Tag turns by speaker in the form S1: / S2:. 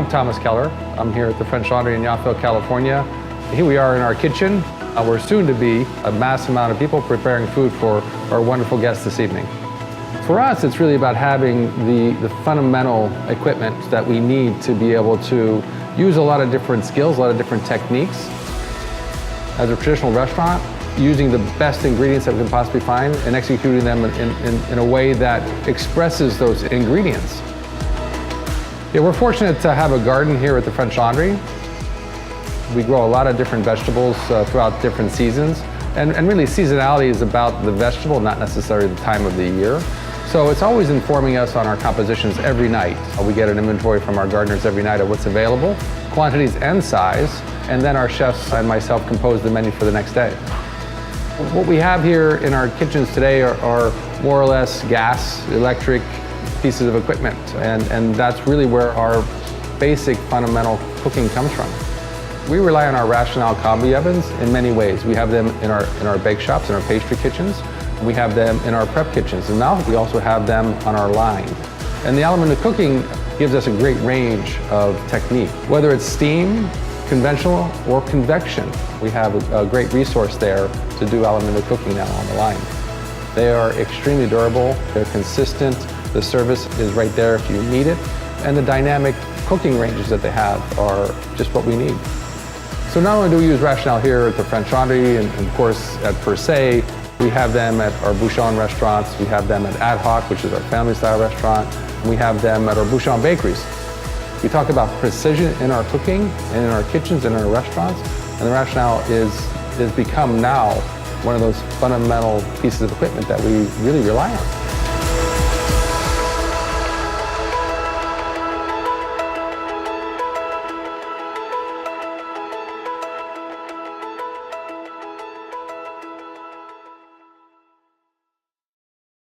S1: I'm Thomas Keller. I'm here at the French Laundry in Yountville, California. Here we are in our kitchen. We're soon to be a mass amount of people preparing food for our wonderful guests this evening. For us, it's really about having the fundamental equipment that we need to be able to use a lot of different skills, a lot of different techniques. As a traditional restaurant, using the best ingredients that we can possibly find and executing them in a way that expresses those ingredients. Yeah, we're fortunate to have a garden here at the French Laundry. We grow a lot of different vegetables throughout different seasons. And really, seasonality is about the vegetable, not necessarily the time of the year. So it's always informing us on our compositions every night. We get an inventory from our gardeners every night of what's available, quantities and size, and then our chefs and myself compose the menu for the next day. What we have here in our kitchens today are more or less gas, electric pieces of equipment, and that's really where our basic fundamental cooking comes from. We rely on our Rational combi ovens in many ways. We have them in our bake shops, in our pastry kitchens. We have them in our prep kitchens, and now we also have them on our line. And the element of cooking gives us a great range of technique, whether it's steam, conventional, or convection. We have a great resource there to do element of cooking now on the line. They are extremely durable, they're consistent, the service is right there if you need it, and the dynamic cooking ranges that they have are just what we need. So not only do we use Rational here at the French Laundry and of course at Per Se, we have them at our Bouchon restaurants, we have them at Ad Hoc, which is our family style restaurant, and we have them at our Bouchon bakeries. We talk about precision in our cooking and in our kitchens and in our restaurants, and the Rational is become now one of those fundamental pieces of equipment that we really rely on.